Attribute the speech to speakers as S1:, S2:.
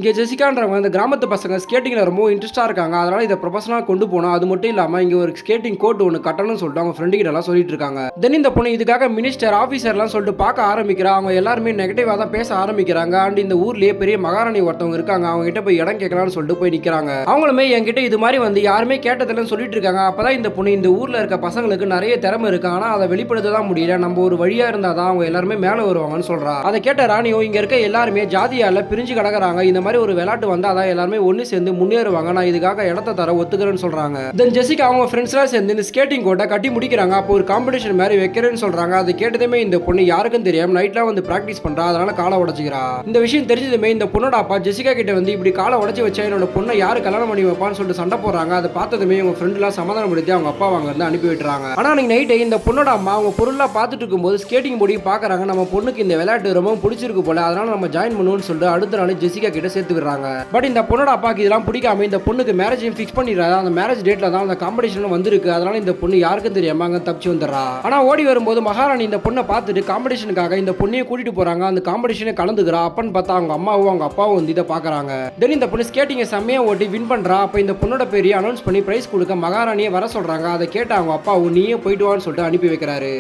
S1: இங்க ஜெசிகான்றவங்க இந்த கிராமத்து பசங்க ஸ்கேட்டிங்ல ரொம்ப இன்ட்ரெஸ்டா இருக்காங்க. அதனால இத ப்ரொஃபஷனலா கொண்டு போணும். அது மட்டும் இல்லாம இங்க ஒரு ஸ்கேட்டிங் கோர்ட் ஒன்னு கட்டணும்னு சொல்லிட்டு அவங்க ஃப்ரெண்ட் கிட்ட எல்லாம் சொல்லிட்டு இருக்காங்க. தென் இந்த பொண்ணு இதுக்காக மினிஸ்டர் ஆபீசர்லாம் சொல்லிட்டு பார்க்க ஆரம்பிக்கிறா. அவங்க எல்லாருமே நெகட்டிவா தான் பேச ஆரம்பிக்கிறாங்க. அண்ட் இந்த ஊர்லயே பெரிய மகாராணி ஒருத்தவங்க இருக்காங்க. அவங்க கிட்ட போய் இடம் கேட்கலாம்னு சொல்லிட்டு போய் நிக்கிறாங்க. அவங்களுமே என்கிட்ட இது மாதிரி வந்து யாருமே கேட்டதில்லன்னு சொல்லிட்டு இருக்காங்க. அப்பதான் இந்த பொண்ணு இந்த ஊர்ல இருக்க பசங்களுக்கு நிறைய திறமை இருக்கு. ஆனா அதை வெளிப்படுத்த தான் முடியல. நம்ம ஒரு வழியா இருந்தா தான் அவங்க எல்லாருமே மேல வருவாங்கன்னு சொல்றா. அதை கேட்ட ராணியோ இங்க இருக்க எல்லாருமே ஜாதியால பிரிஞ்சு கிடக்குறாங்க. இந்த மாதிரி ஒரு விளையாட்டு வந்தா தான் எல்லாருமே ஒன்னு சேர்ந்து முன்னேறுவாங்க. நான் இதுக்காக இடத்த தர ஒத்துக்கிறேன்னு சொல்றாங்க. தென் ஜெசிகா அவங்க ஃப்ரெண்ட்ஸ்லாம் சேர்ந்து இந்த ஸ்கேட்டிங் கோர்ட்டை கட்டி முடிக்கிறாங்க. அப்போ ஒரு காம்படிஷன் மாதிரி வைக்கிறேன்னு சொல்றாங்க. அது கேட்டதுமே இந்த பொண்ணு யாருக்கும் தெரியாம நைட்லாம் வந்து பிராக்டிஸ் பண்றா. அதனால காலை உடைச்சிக்கிறா. இந்த விஷயம் தெரிஞ்சதுமே இந்த பொண்ணோட அப்பா ஜெசிகா கிட்ட வந்து இப்படி காலை உடைச்சு வச்சா என்னோட பொண்ணை யாரு கல்யாணம் பண்ணி வைப்பான்னு சொல்லிட்டு சண்டை போடுறாங்க. அதை பார்த்ததுமே அவங்க ஃப்ரெண்ட்லாம் சமாதானப்படுத்தி அவங்க அப்பா அங்க இருந்து அனுப்பி விட்டுறாங்க. ஆனா அன்னைக்கு நைட்டு இந்த பொண்ணோட அம்மா அவங்க பொருள்லாம் பார்த்துட்டு இருக்கும்போது ஸ்கேட்டிங் போடி பாக்குறாங்க. நம்ம பொண்ணுக்கு இந்த விளையாட்டு ரொம்ப பிடிச்சிருக்கு போல, அதனால நம்ம ஜாயின் பண்ணுவோம்னு சொல்லிட்டு அடுத்த நாள் ஜெசிகா கிட்ட சேர்த்து விடுறாங்க. பட் இந்த பொண்ணோட அப்பாக்கு இதெல்லாம் பிடிக்காம இந்த பொண்ணுக்கு மேரேஜையும் ஃபிக்ஸ் பண்ணிடுறாரு. அந்த மேரேஜ் டேட்ல தான் அந்த காம்படிஷன் வந்திருக்கு. அதனால இந்த பொண்ணு யாருக்கும் தெரியாம அங்க தப்பிச்சு வந்துடுறா. ஆனா ஓடி வரும்போது மகாராணி இந்த பொண்ணை பார்த்துட்டு காம்படிஷனுக்காக இந்த பொண்ணையை கூட்டிட்டு போறாங்க. அந்த காம்படிஷனை கலந்துக்கிறா. அப்பன்னு பார்த்தா அவங்க அம்மாவும் அவங்க அப்பாவும் வந்து இதை பாக்குறாங்க. தென் இந்த பொண்ணு ஸ்கேட்டிங்கை செம்மையா ஓட்டி வின் பண்றா. அப்ப இந்த பொண்ணோட பேரையை அனௌன்ஸ் பண்ணி பிரைஸ் கொடுக்க மகாராணியை வர சொல்றாங்க. அதை கேட்ட அவங்க அப்பாவும் நீயே போயிட்டு வான்னு சொல்லிட்டு அனுப்பி வைக்கிறாரு.